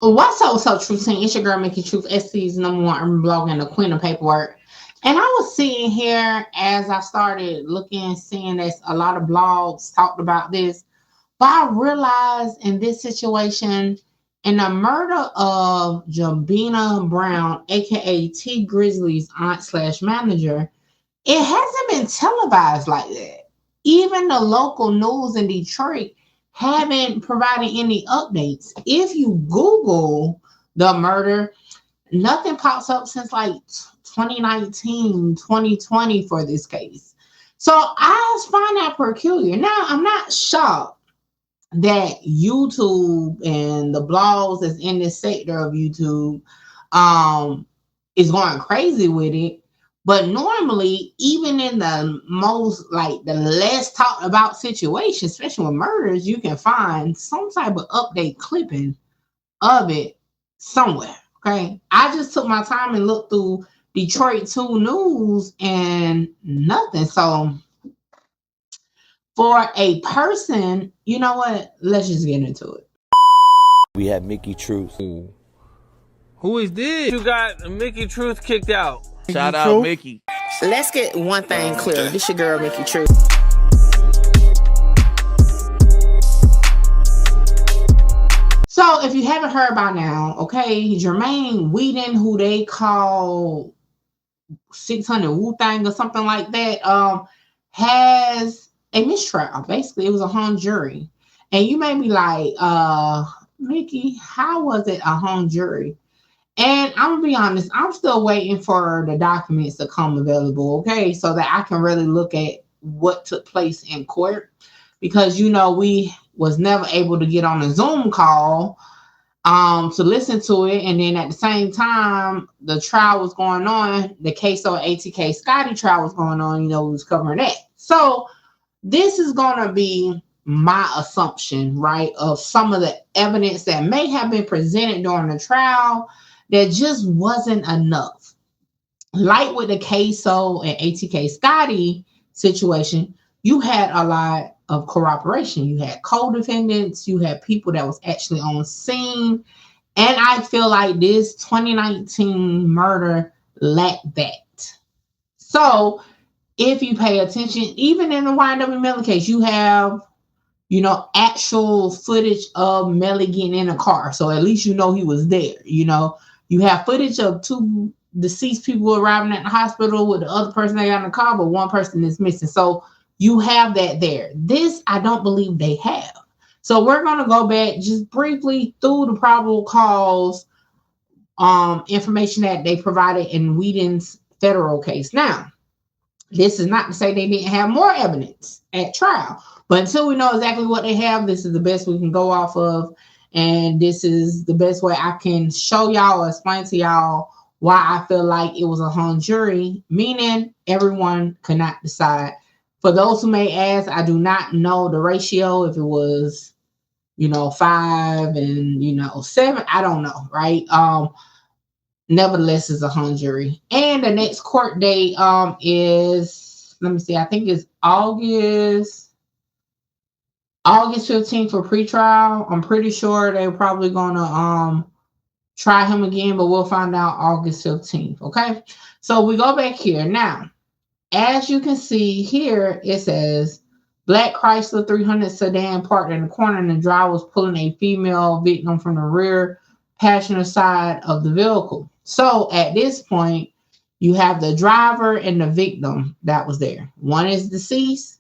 What's up, Truth Team? It's your girl, Mickey Truth, SC's #1 urban blog and the queen of paperwork. And I was sitting here as I started looking, seeing that a lot of blogs talked about this. But I realized in this situation, in the murder of Jabina Brown, aka T Grizzly's aunt slash manager, it hasn't been televised like that. Even the local news in Detroit haven't provided any updates. If you Google the murder, nothing pops up since like 2019, 2020 for this case. So I find that peculiar. Now, I'm not shocked that YouTube and the blogs that's in this sector of YouTube um, is going crazy with it. But normally, even in the most like the less talked about situation, especially with murders, you can find some type of update clipping of it somewhere. Okay. I just took my time and looked through Detroit 2 News and nothing. So for a person, you know what? Let's just get into it. We have Mickey Truth. Who is this? You got Mickey Truth kicked out. Shout out Mickey. Let's get one thing clear. This your girl, Mickey True. So if you haven't heard by now, okay, Jermaine Whedon, who they call 600 Wu Thang or something like that, has a mistrial. Basically, it was a hung jury. And you may be like, Mickey, how was it a hung jury? And I'm gonna be honest, I'm still waiting for the documents to come available, okay, so that I can really look at what took place in court. Because we was never able to get on a Zoom call to listen to it, and then at the same time the trial was going on, the case of ATK Scotty trial was going on, we was covering that. So this is gonna be my assumption, right, of some of the evidence that may have been presented during the trial that just wasn't enough. Like with the Queso and ATK Scotty situation, you had a lot of corroboration. You had co-defendants, you had people that was actually on scene. And I feel like this 2019 murder lacked that. So if you pay attention, even in the YW Melly case, you have actual footage of Melly getting in a car. So at least he was there. You have footage of two deceased people arriving at the hospital with the other person that got in the car, but one person is missing. So you have that there. This, I don't believe they have. So we're going to go back just briefly through the probable cause information that they provided in Whedon's federal case. Now, this is not to say they didn't have more evidence at trial, but until we know exactly what they have, this is the best we can go off of. And this is the best way I can show y'all or explain to y'all why I feel like it was a hung jury, meaning everyone could not decide. For those who may ask, I do not know the ratio, if it was, 5 and, 7. I don't know, right? Nevertheless, it's a hung jury. And the next court date is, let me see, I think it's August 15th for pretrial. I'm pretty sure they're probably gonna try him again, but we'll find out August 15th. Okay. So we go back here. Now, as you can see here, it says Black Chrysler 300 sedan parked in the corner, and the driver was pulling a female victim from the rear passenger side of the vehicle. So at this point, you have the driver and the victim that was there. One is deceased.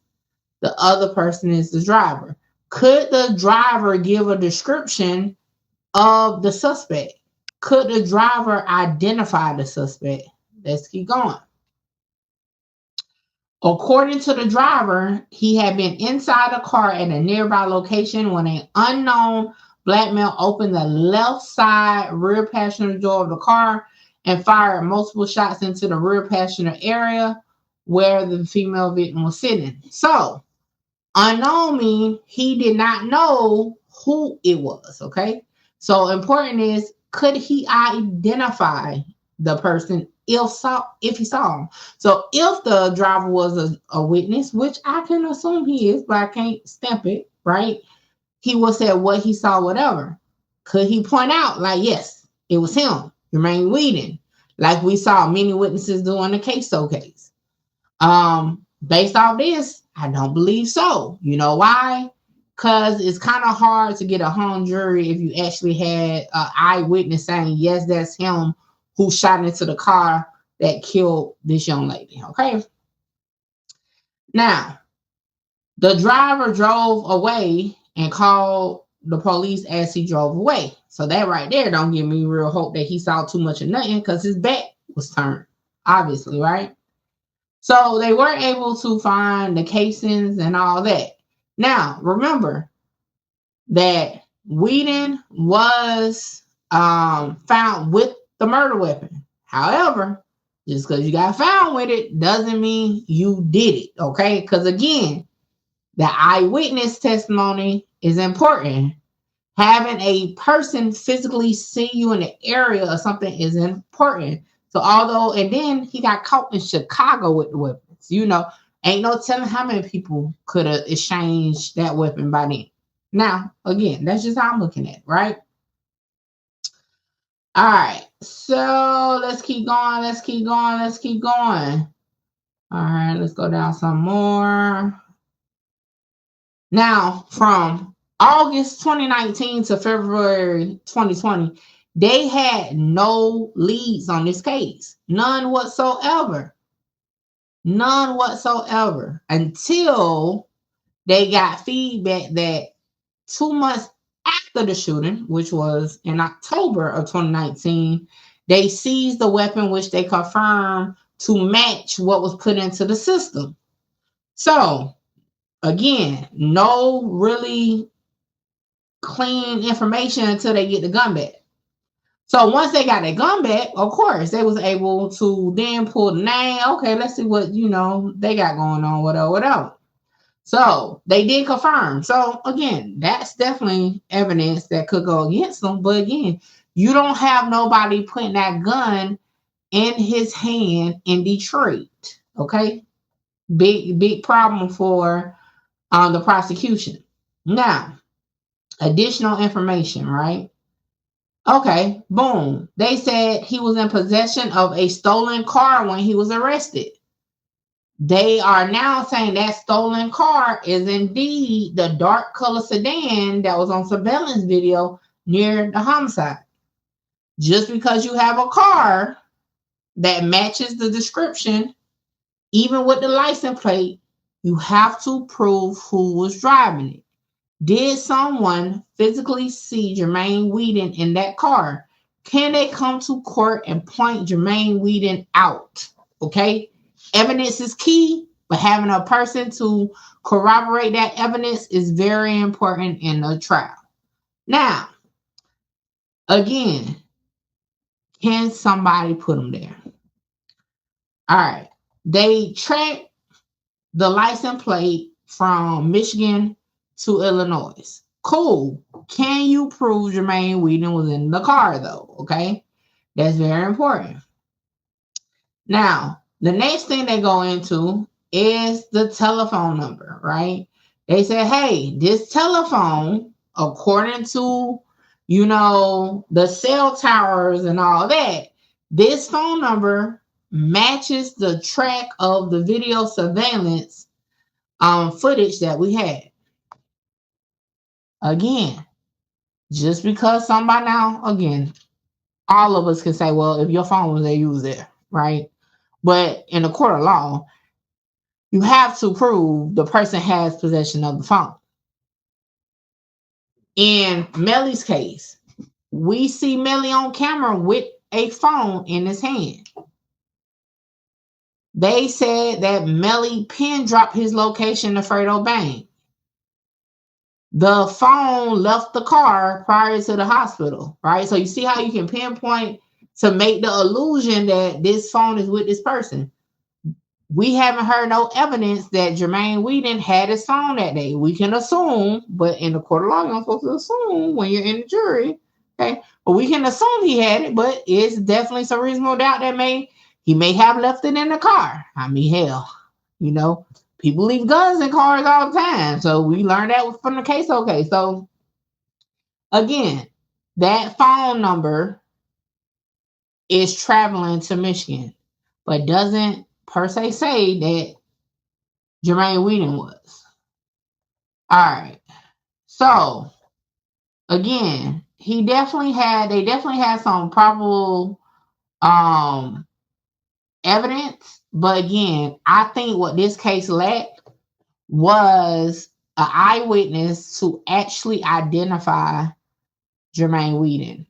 The other person is the driver. Could the driver give a description of the suspect? Could the driver identify the suspect? Let's keep going. According to the driver, he had been inside a car at a nearby location when an unknown black male opened the left side rear passenger door of the car and fired multiple shots into the rear passenger area where the female victim was sitting. So, unknown means he did not know who it was, okay? So important is, could he identify the person if he saw him? So if the driver was a witness, which I can assume he is, but I can't stamp it, right? He will say what he saw, whatever. could he point out, like, yes, it was him, Jermaine Weeden, like we saw many witnesses do in the Queso case? Based off this, I don't believe so. You know why? Because it's kind of hard to get a hung jury if you actually had an eyewitness saying, yes, that's him who shot into the car that killed this young lady. Okay. Now, the driver drove away and called the police as he drove away. So that right there don't give me real hope that he saw too much of nothing, because his back was turned, obviously, right? So they were able to find the casings and all that. Now, remember that Weeden was found with the murder weapon. However, just because you got found with it doesn't mean you did it, okay? Because again, the eyewitness testimony is important. Having a person physically see you in the area or something is important. So and then he got caught in Chicago with the weapons. You know, ain't no telling how many people could have exchanged that weapon by then. Now, again, that's just how I'm looking at it, right? All right, so let's keep going. All right, let's go down some more. Now, from August 2019 to February 2020, they had no leads on this case. None whatsoever. Until they got feedback that 2 months after the shooting, which was in October of 2019, they seized the weapon, which they confirmed to match what was put into the system. So, again, no really clean information until they get the gun back. So once they got their gun back, of course, they was able to then pull the name. Okay, let's see what, they got going on, whatever. So they did confirm. So again, that's definitely evidence that could go against them. But again, you don't have nobody putting that gun in his hand in Detroit. Okay? Big problem for the prosecution. Now, additional information, right? Okay, boom. They said he was in possession of a stolen car when he was arrested. They are now saying that stolen car is indeed the dark color sedan that was on surveillance video near the homicide. Just because you have a car that matches the description, even with the license plate, you have to prove who was driving it. Did someone physically see Jermaine Weeden in that car? Can they come to court and point Jermaine Weeden out? Okay? Evidence is key, but having a person to corroborate that evidence is very important in the trial. Now, again, can somebody put them there? All right. They tracked the license plate from Michigan to Illinois. Cool. Can you prove Jermaine Weeden was in the car, though? Okay. That's very important. Now, the next thing they go into is the telephone number, right? They say, hey, this telephone, according to, the cell towers and all that, this phone number matches the track of the video surveillance footage that we had. Again, just because somebody now, again, all of us can say, well, if your phone was there, you was there, right? But in the court of law, you have to prove the person has possession of the phone. In Melly's case, we see Melly on camera with a phone in his hand. They said that Melly pin dropped his location to Fredo Bang. The phone left the car prior to the hospital, right? So you see how you can pinpoint to make the illusion that this phone is with this person. We haven't heard no evidence that Jermaine Weeden had his phone that day. We can assume, but in the court of law, you're not supposed to assume when you're in the jury, okay? But we can assume he had it, but it's definitely some reasonable doubt that he may have left it in the car. I mean, hell, people leave guns in cars all the time. So we learned that from the case. Okay, so again, that phone number is traveling to Michigan, but doesn't per se say that Jermaine Whedon was. All right. So again, they definitely had some probable evidence, but again, I think what this case lacked was an eyewitness to actually identify Jermaine Whedon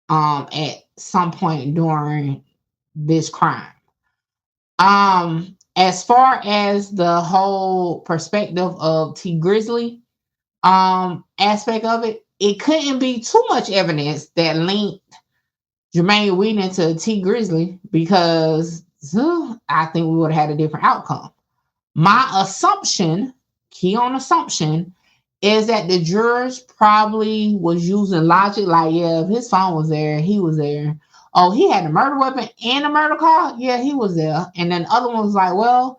at some point during this crime. As far as the whole perspective of T Grizzley aspect of it, it couldn't be too much evidence that linked Jermaine Whedon to T Grizzley, because I think we would have had a different outcome. My assumption, key on assumption, is that the jurors probably was using logic, like, yeah, if his phone was there, he was there. Oh, he had a murder weapon and a murder car? Yeah, he was there. And then the other one was like, well,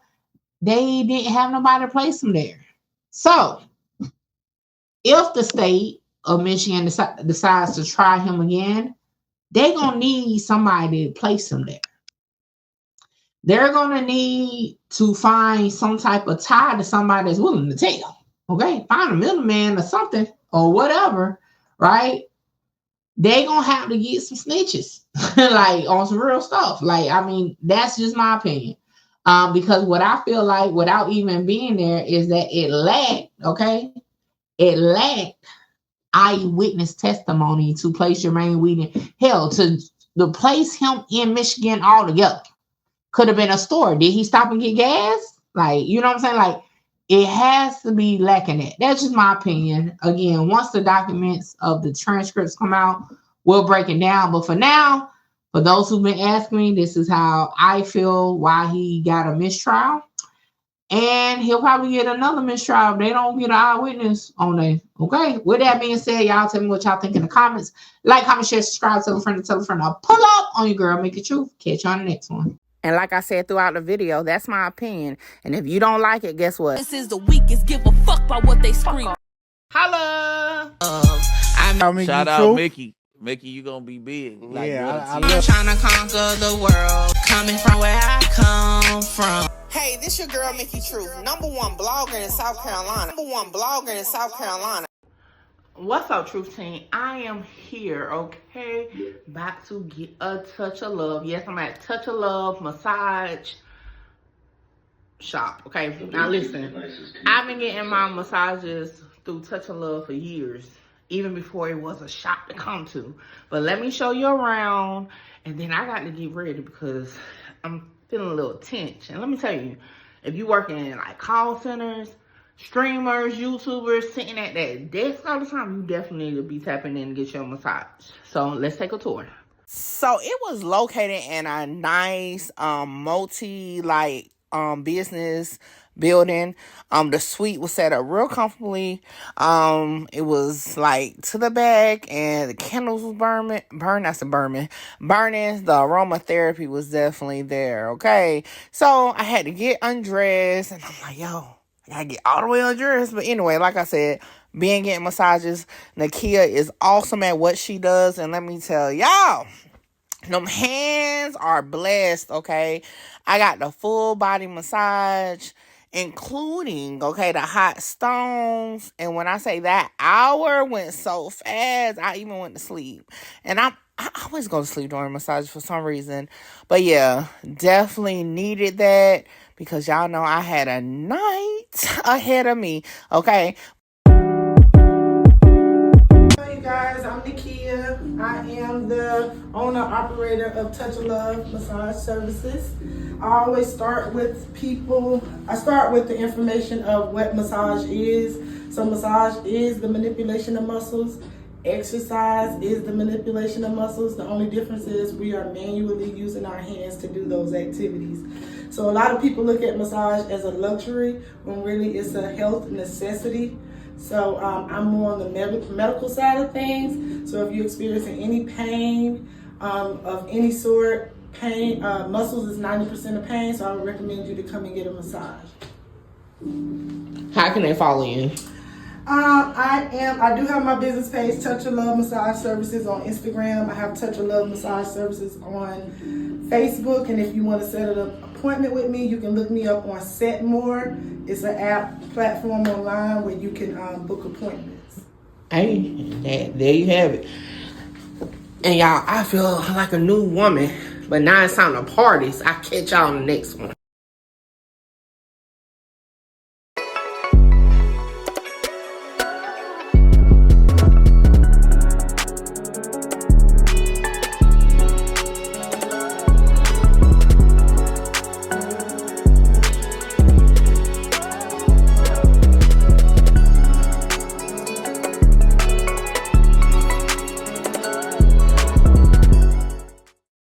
they didn't have nobody to place him there. So, if the state of Michigan decides to try him again, they're going to need somebody to place him there. They're going to need to find some type of tie to somebody that's willing to tell. Okay? Find a middleman or something or whatever, right? They're going to have to get some snitches, like on some real stuff. Like, I mean, that's just my opinion. Because what I feel like without even being there is that it lacked eyewitness testimony to place Jermaine Whedon. Hell, to place him in Michigan altogether. Could have been a store. Did he stop and get gas? Like, you know what I'm saying? Like, it has to be lacking that. That's just my opinion. Again, once the documents of the transcripts come out, we'll break it down. But for now, for those who've been asking me, this is how I feel why he got a mistrial. And he'll probably get another mistrial if they don't get an eyewitness on it. Okay? With that being said, y'all tell me what y'all think in the comments. Like, comment, share, subscribe, tell a friend, I'll pull up on your girl, Make It True. Catch you on the next one. And like I said throughout the video, that's my opinion. And if you don't like it, guess what? This is the weakest. Give a fuck about what they scream. Holla! Shout out Mickey. Mickey, you gonna be big. Like, yeah, I'm trying to conquer the world. Coming from where I come from. Hey, this your girl, Mickey Truth. #1 blogger in South Carolina. What's up, Truth Team? I am here, okay? Back to get a touch of love. Yes, I'm at Touch of Love Massage Shop, okay? Now listen, I've been getting my massages through Touch of Love for years, even before it was a shop to come to. But let me show you around, and then I got to get ready because I'm feeling a little tense. And let me tell you, if you work in like call centers, streamers, YouTubers, sitting at that desk all the time, you definitely need to be tapping in to get your massage. So let's take a tour. So it was located in a nice business building. The suite was set up real comfortably. It was like to the back, and the candles was burning. The aromatherapy was definitely there. Okay, so I had to get undressed, and I'm like, yo, I gotta get all the way undressed. But anyway, like I said, being getting massages, Nakia is awesome at what she does, and let me tell y'all, them hands are blessed, okay? I got the full body massage, including, okay, the hot stones. And when I say that hour went so fast, I even went to sleep. And I always go to sleep during massage for some reason. But yeah, definitely needed that because y'all know I had a night ahead of me, okay? Guys, I'm Nakia. I am the owner-operator of Touch of Love Massage Services. I always start with people. I start with the information of what massage is. So massage is the manipulation of muscles. Exercise is the manipulation of muscles. The only difference is we are manually using our hands to do those activities. So a lot of people look at massage as a luxury when really it's a health necessity. So I'm more on the medical side of things. So if you're experiencing any pain of any sort, muscles is 90% of pain, so I would recommend you to come and get a massage. How can they follow you? I do have my business page, Touch of Love Massage Services, on Instagram. I have Touch of Love Massage Services on Facebook. And if you want to set an appointment with me, you can look me up on Setmore. It's an app platform online where you can book appointments. Hey, there you have it. And y'all, I feel like a new woman, but now it's time to parties. I'll catch y'all in the next one.